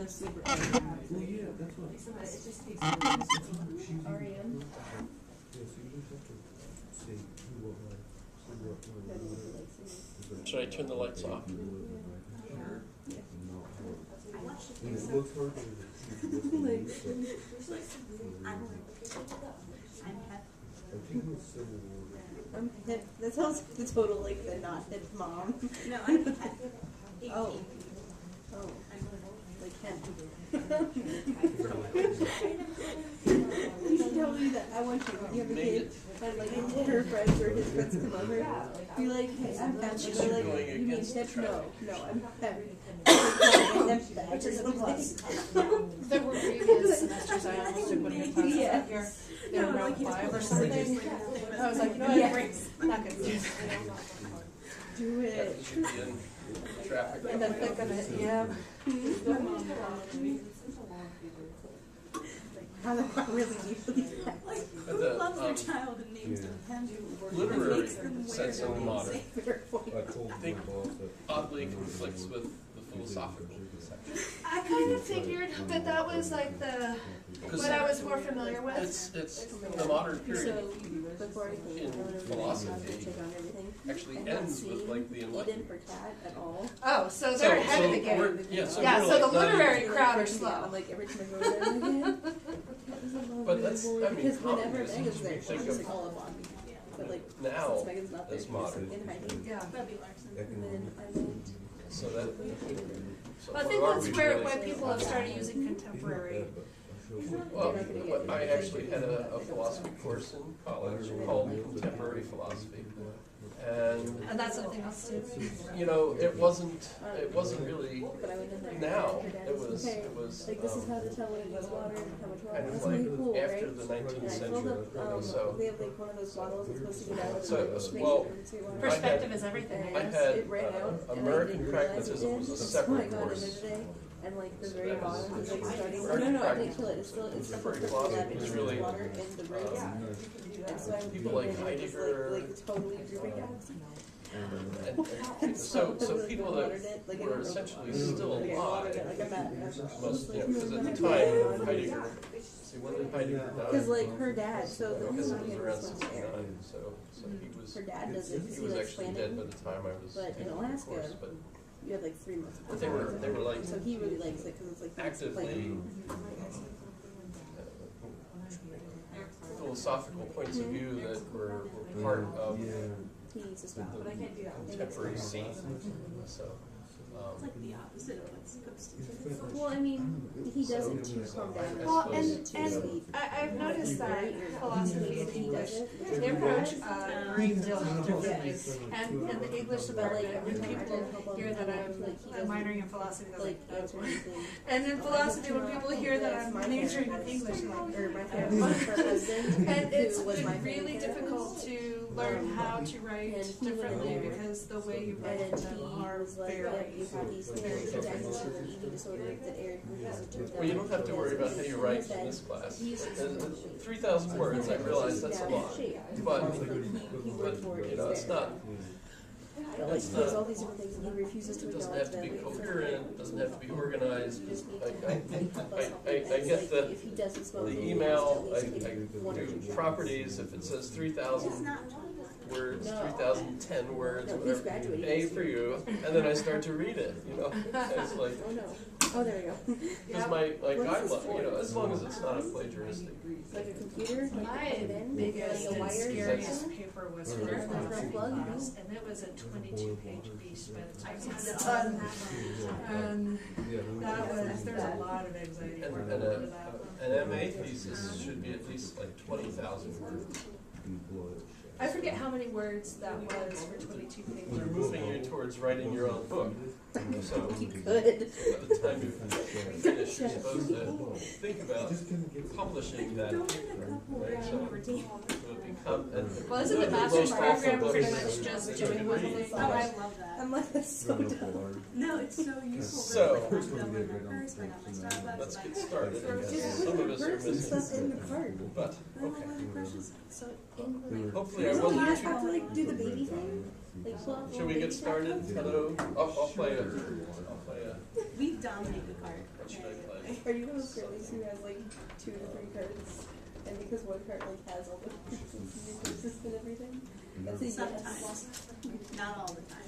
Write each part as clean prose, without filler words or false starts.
the super. Well, yeah, that's what. It just takes REM. Yeah, so you just have to say who what like, Should I turn the lights off? And it looks hard to I think it's Civil War. I'm hip. That sounds like the total, like, the not hip mom. No, I'm hip. Oh. Oh. Like hemp. You should tell me that. I want you, when you have a kid, and like her friends or his friends come over, be like, hey, I'm hemp. And they're like, you mean hip? No, I'm hemp. There were previous semesters I almost took one of your classes Yeah. here. They were around 5 or something. I was like, you know what, not gonna do it. Do it. Should be in traffic. And then click on it, yeah. How the fuck really usually But Who loves their child and names them him? literary sense of modern I told my think boss that. oddly conflicts with the philosophical section. I kind of figured that that was like the, what I was more familiar with. It's the modern period So, before I in philosophy check on everything, actually I'm not ends with seeing like the Eden Enlightenment. for Cat at all. Oh, so they're ahead of the game. Yeah, so Yeah, we're so like the literary Like, crowd are freaking slow. out, like every time I go there, I'm like, Cat is a lovely But that's, boy. I mean, Because whenever communism, Megan's we there, think she's of like all up on me. But like, now since Megan's not there, as she's just modern. like in hiding. Yeah. Bobby Larson. And then I went. So that. So Well, I think what are that's we where really- when people have started using contemporary. Well, but I actually had a philosophy course in college called Contemporary Philosophy. And that's something else too. You know, it wasn't really But I went in there. now. and her dad It was like, this is how to tell when it was water and how much water. kind of That's like really cool, after right? the 19th And I filled century. up, So they have like one of those bottles that's supposed to get out of So, the well, water. Perspective is everything. And I had it ran out, and I American didn't realize it pragmatism did, was a so separate I got course. in there today, and like the very that was- bottom is like starting. American No, I didn't kill it. It's still Contemporary purple philosophy lab is and really, water in the roots. And so I'm people like thinking it was, Heidegger. like totally dripping out. And so people that were essentially still Like I watered it, alive, like I'm at. most, you know, because at the time, Heidegger, see, when did Heidegger die? Because like her dad, so the Because it reason was I around was 69, so he was, her dad does it because he he was likes actually dead by planning. the time I was But in taking the Alaska, course, but you have like 3 months. But they were like So he really likes it because it's like actively philosophical points of view that were part of He needs to stop. the contemporary scene, so. It's like the opposite of what's supposed to be. Well, I mean, he does it to calm down. Well, I and suppose- I've noticed that philosophy and He English, does it. they approach a great deal differently. And in the English But like department, every when time I people try to help him, hear that I'm minoring in philosophy, they're like like, answer okay. anything. And in philosophy, when people hear that I'm majoring in English, they're like, Or my therapist, her husband, and it's who was my been really therapist. difficult to learn how to write And he differently went in because the way you write And them he are was like, very, yeah, you have these very things, different. attachments and eating disorder that Eric uses to Well, you don't have to worry about how you write in this class. 3,000 words, I realize that's a lot, but, you know, it's not, Like, he does all these different things and he refuses to it doesn't acknowledge have to be them. coherent, it doesn't have to be organized. You just need I to help him get like, the if he doesn't smoke, the then he email, has I to at least take one or two do shots. properties, if it says 3,000 words, No. 3,010 words, No, he's whatever, graduating A next for year. you, and then I start to read it, you know, it's like, Oh no. Oh, there we go. because my What is guideline, this for? you know, as long as it's not a plagiaristic. Like a computer, like My you put it in, biggest like a and wire scariest paper was for Or a philosophy plug, you class, know? and it was a 22-page beast by the time I was done. And that was, there's a lot of anxiety And, working and into that one. an MA thesis should be at least like 20,000 words. I forget how many words that was for 22 They're pages. moving you towards writing your own book. So You could. by the time you finish, you're supposed to think about publishing that paper, right? So it will become, and Well, isn't the master's program pretty much just doing one thing? Oh, I love that. I'm like, that's so dumb. No, it's so useful. So, Let's let's get started. I guess. Just Some of us are put some stuff missing, in the card. but okay. So, in Hopefully, I you wasn't just too. have to like do the baby thing. Like, pull out Should we little get baby started? tacos. Hello. I'll play a. We've dominate the card. What should I play? Are you one of those girlies who has like 2 to 3 cards, and because one card like has all the pieces and nucleuses and everything? That's a yes. Sometimes, not all the time.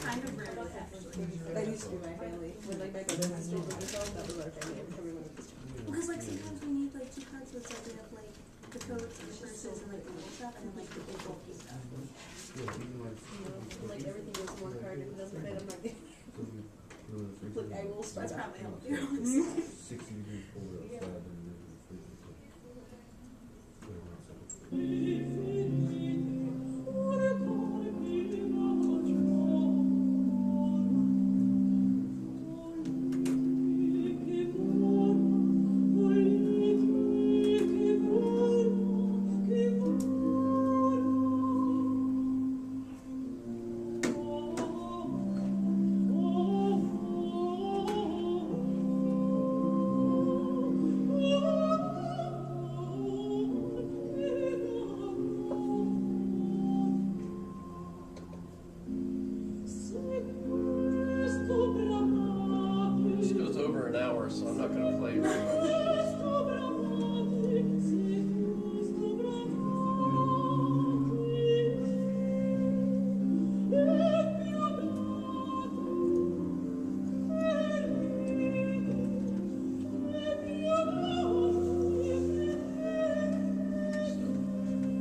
Kind of rarely, actually. That used to be my family. When like my brother and sister lived with us, that was our family. Every time we went to the Because like sometimes we need like 2 cards with like we have like the coats and the purses and like the little stuff and then like the big bulky stuff. like everything goes in 1 card. If it doesn't fit, I'm not getting it. Like I will start. That's probably healthier. 60 degrees colder outside than it is in the freezing. This goes over an hour, so I'm not going to play very much.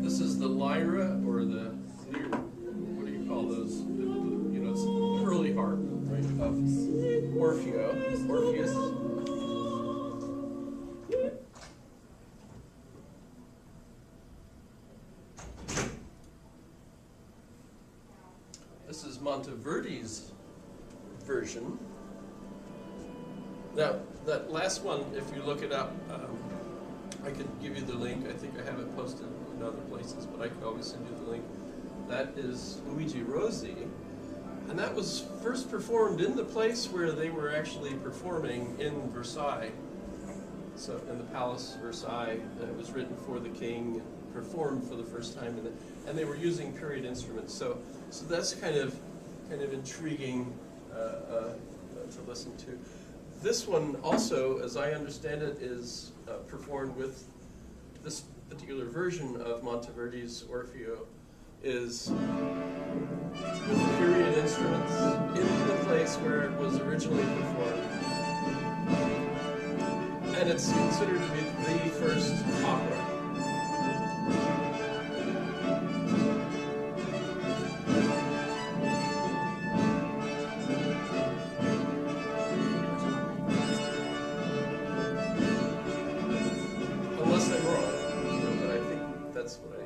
This is the lyra, or the, what do you call those? You know, it's the curly harp, right, of Orpheus. This is Monteverdi's version. Now, that last one, if you look it up, I could give you the link. I think I have it posted in other places, but I could always send you the link. That is Luigi Rossi, and that was first performed in the place where they were actually performing in Versailles. So in the Palace Versailles, it was written for the king, performed for the first time, and they were using period instruments. So that's kind of intriguing to listen to. This one also, as I understand it, is performed with this particular version of Monteverdi's Orfeo, is with period instruments in the place where it was originally performed. And it's considered to be the first opera. Unless I'm wrong, but I think that's what I...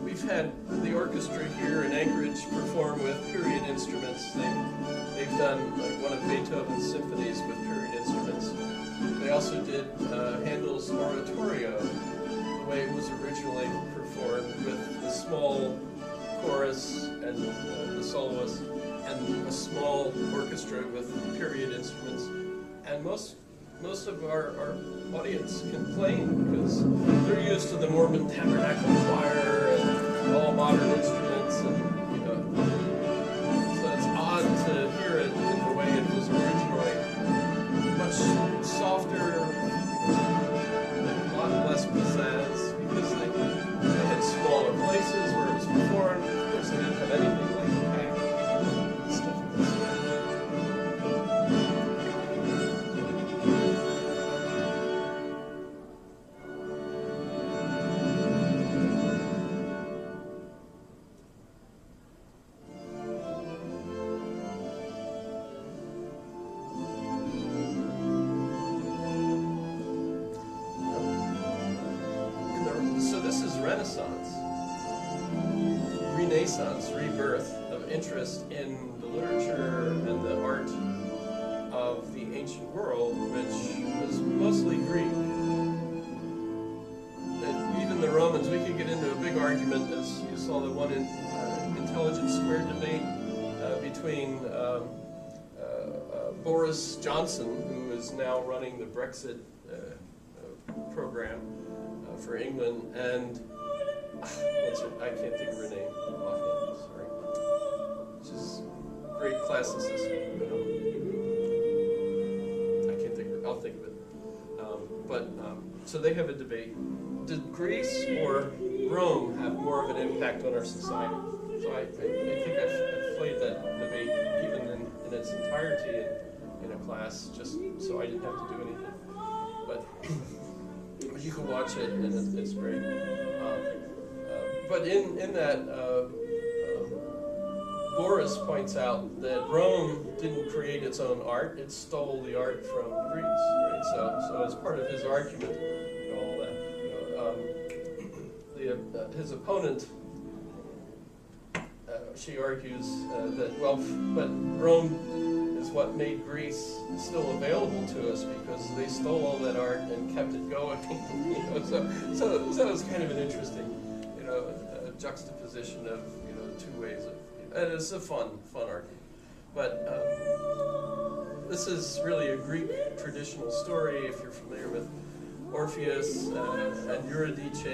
We've had the orchestra here in Anchorage perform with period instruments. They've done like one of Beethoven's symphonies with period instruments. They also did Handel's Oratorio, the way it was originally performed, with the small chorus and the soloist, and a small orchestra with period instruments. And most of our audience can claim, because they're used to the Mormon Tabernacle Choir and all modern instruments, and you know, so it's odd to hear it in the way it was originally. Much softer, a lot less pizzazz, because they had smaller places where it was performed. Of course, they didn't have anything like the pack stuff like this. So this is Renaissance, rebirth of interest in the literature and the art of the ancient world, which was mostly Greek. And even the Romans, we could get into a big argument, as you saw the one in Intelligence Squared debate between Boris Johnson, who is now running the Brexit program for England, and I can't think of her name offhand, sorry. She's a great classicist. I can't think of her, I'll think of it. So they have a debate. Did Greece or Rome have more of an impact on our society? So I think I've played that debate even in its entirety in a class, just so I didn't have to do anything. But you can watch it, and it's great. But in that, Boris points out that Rome didn't create its own art; it stole the art from Greece. Right? So as part of his argument, all that, his opponent, she argues that but Rome is what made Greece still available to us because they stole all that art and kept it going. So it's kind of an interesting, juxtaposition of two ways of. And it's a fun argument. But this is really a Greek traditional story. If you're familiar with Orpheus and Eurydice,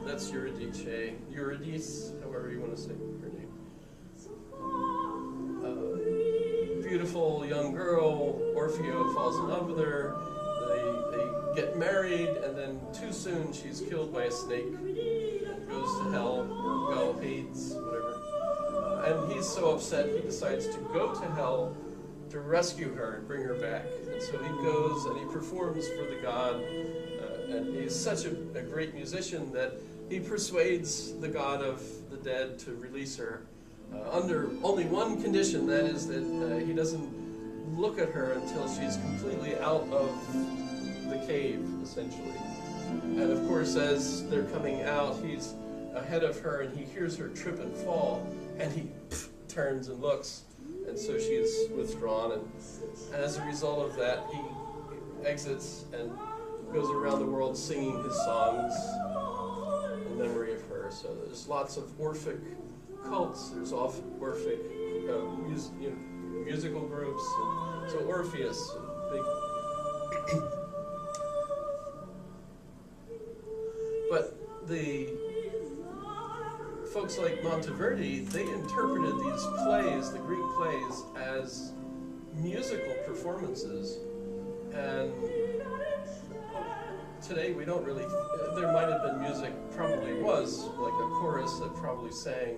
that's Eurydice, however you want to say her name. Beautiful young girl, Orfeo falls in love with her, they get married, and then too soon she's killed by a snake, and goes to hell, or Hades, whatever. And he's so upset he decides to go to hell to rescue her and bring her back. And so he goes and he performs for the god, and he's such a great musician that he persuades the god of the dead to release her under only one condition, that is that he doesn't look at her until she's completely out of the cave, essentially. And of course, as they're coming out, he's ahead of her and he hears her trip and fall, and he turns and looks, and so she is withdrawn, and as a result of that, he exits and goes around the world singing his songs in memory of her. So there's lots of Orphic cults, there's often Orphic musical groups, and so Orpheus, big. But the folks like Monteverdi, they interpreted these plays, the Greek plays, as musical performances. And today we don't really, there might have been music, probably was, like a chorus that probably sang.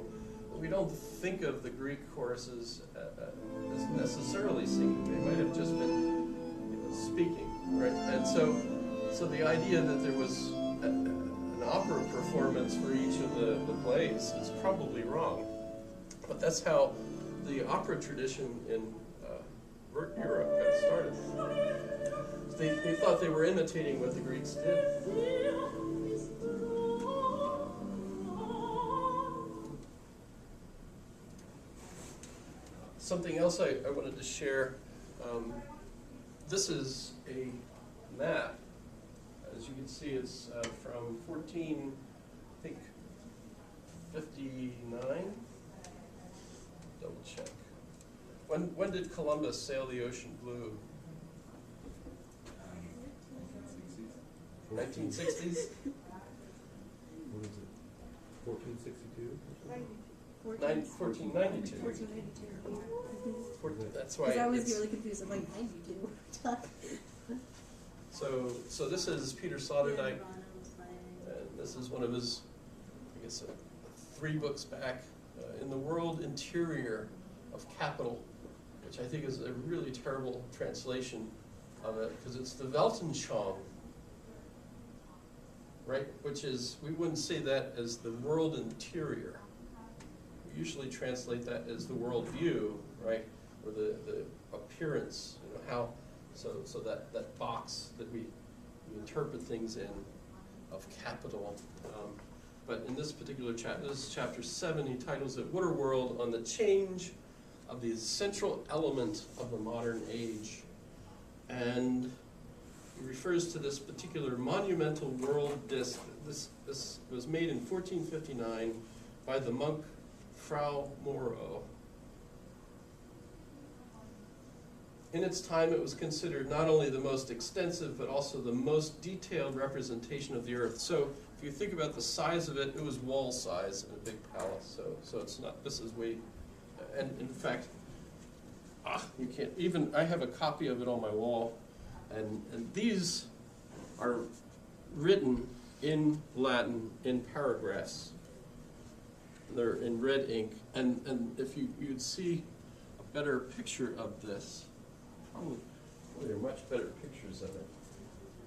But we don't think of the Greek choruses as necessarily singing. They might have just been speaking, right? And so the idea that there was an opera performance for each of the plays is probably wrong. But that's how the opera tradition in Europe got started. They thought they were imitating what the Greeks did. Something else I wanted to share. This is a map. As you can see, it's from 1459. Double check. When did Columbus sail the ocean blue? 1960s? What is it? 1462? 1492. 1492. That's why. Because I always it's, get really confused. I'm like, 92. So this is Peter Sloterdijk, and this is one of his, I guess, 3 books back, In the World Interior of Capital, which I think is a really terrible translation of it, because it's the Weltanschauung, right? Which is, we wouldn't say that as the world interior. We usually translate that as the world view, right? Or the appearance, how, so that box that we interpret things in of capital. But in this particular chapter, this is chapter 7, he titles it Water World on the Change of the Central Element of the Modern Age. And he refers to this particular monumental world disc. This was made in 1459 by the monk Frau Moro. in its time, it was considered not only the most extensive, but also the most detailed representation of the Earth. So if you think about the size of it, it was wall size in a big palace. So it's not, this is way, and in fact, you can't even, I have a copy of it on my wall, and these are written in Latin in paragraphs. They're in red ink, and if you'd see a better picture of this, probably there are much better pictures of it.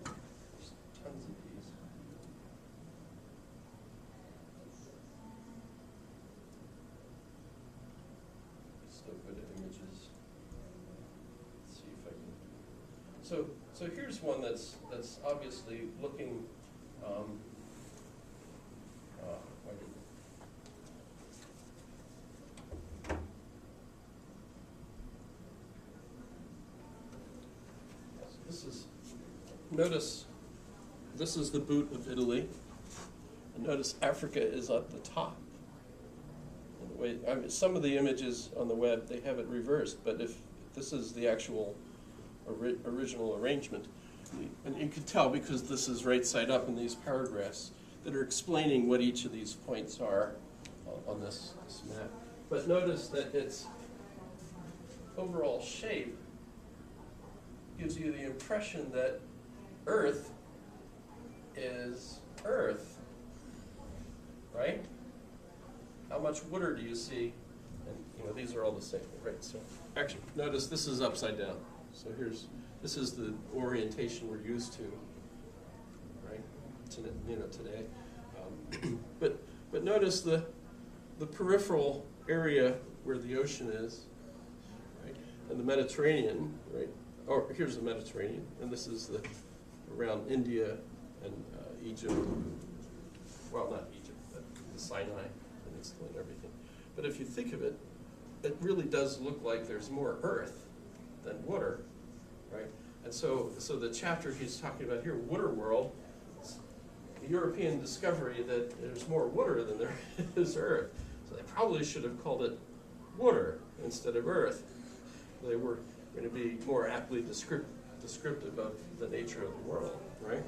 There's tons of these. So good at images. Let's see if I can. So here's one that's obviously looking. Why did This is, notice, this is the boot of Italy, and notice Africa is at the top. And the way, I mean, some of the images on the web, they have it reversed, but if this is the actual original arrangement, and you can tell because this is right side up in these paragraphs that are explaining what each of these points are on this map. But notice that its overall shape gives you the impression that Earth is Earth, right? How much water do you see? And these are all the same, right? So actually, notice this is upside down. So this is the orientation we're used to, right? Today. But notice the peripheral area where the ocean is, right? And the Mediterranean, right? Oh, here's the Mediterranean, and this is around India and Egypt. Well, not Egypt, but the Sinai Peninsula and everything. But if you think of it, it really does look like there's more earth than water, right? And so the chapter he's talking about here, Water World, the European discovery that there's more water than there is earth. So they probably should have called it water instead of earth. They were going to be more aptly descriptive of the nature of the world, right?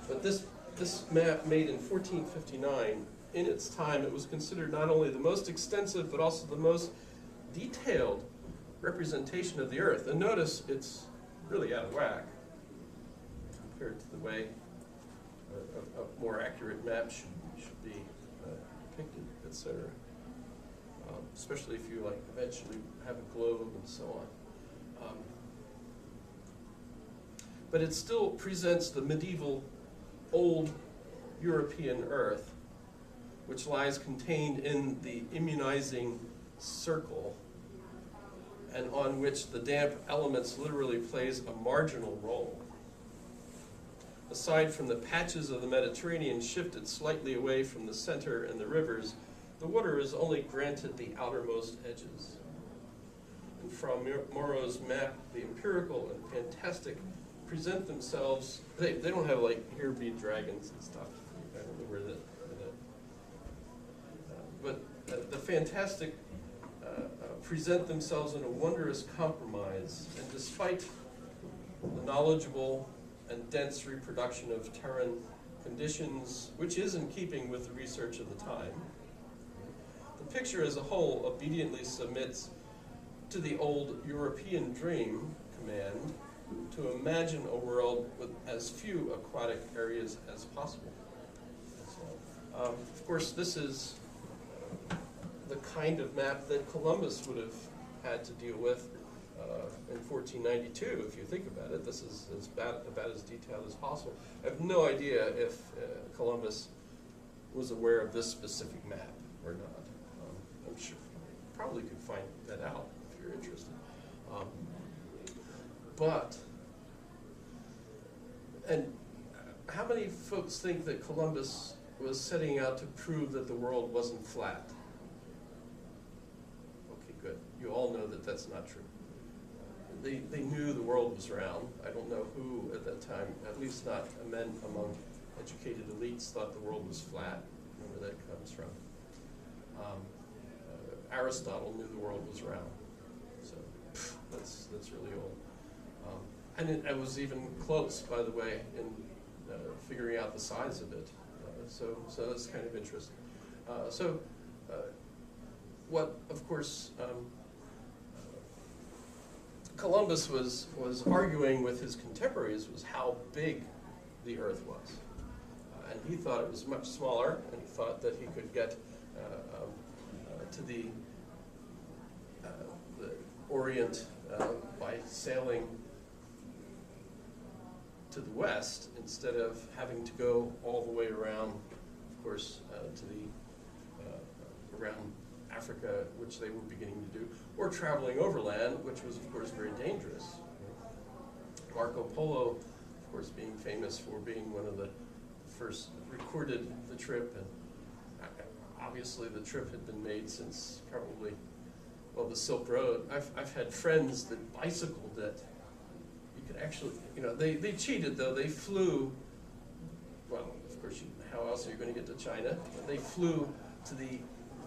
But this map made in 1459, in its time, it was considered not only the most extensive, but also the most detailed representation of the Earth. And notice it's really out of whack compared to the way a more accurate map should be depicted, etc. Especially if you eventually have a globe and so on. But it still presents the medieval old European Earth, which lies contained in the immunizing circle, and on which the damp elements literally plays a marginal role. Aside from the patches of the Mediterranean shifted slightly away from the center and the rivers, the water is only granted the outermost edges. And from Morrow's map, the empirical and fantastic present themselves, they don't have here be dragons and stuff. I don't know where that, but the fantastic present themselves in a wondrous compromise, and despite the knowledgeable and dense reproduction of terran conditions, which is in keeping with the research of the time, the picture as a whole obediently submits to the old European dream command to imagine a world with as few aquatic areas as possible. So, of course, this is the kind of map that Columbus would have had to deal with in 1492, if you think about it. This is about as detailed as possible. I have no idea if Columbus was aware of this specific map or not. I'm sure you probably could find that out if you're interested. And how many folks think that Columbus was setting out to prove that the world wasn't flat? Okay, good. You all know that that's not true. They knew the world was round. I don't know who at that time, at least not men among educated elites, thought the world was flat. I don't know where that comes from. Aristotle knew the world was round. So that's really old. And it was even close, by the way, in figuring out the size of it. So that's kind of interesting. What, of course, Columbus was arguing with his contemporaries was how big the Earth was. And he thought it was much smaller, and he thought that he could get to the Orient by sailing to the west instead of having to go all the way around, of course, to the around Africa, which they were beginning to do, or traveling overland, which was, of course, very dangerous. Marco Polo, of course, being famous for being one of the first recorded the trip, and obviously the trip had been made since probably, well, the Silk Road. I've had friends that bicycled it. You could actually, they cheated though. They flew, well, of course, how else are you going to get to China? They flew to the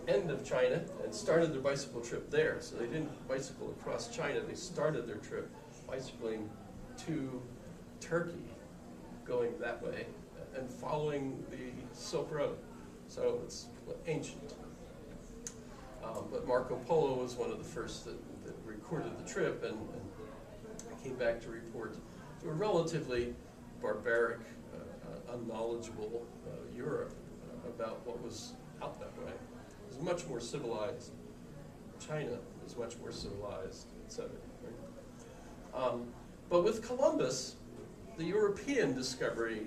end of China and started their bicycle trip there. So they didn't bicycle across China. They started their trip bicycling to Turkey, going that way, and following the Silk Road. So it's ancient. But Marco Polo was one of the first that recorded the trip and came back to report to a relatively barbaric, unknowledgeable Europe about what was out that way. It was much more civilized. China was much more civilized, etc. But with Columbus, the European discovery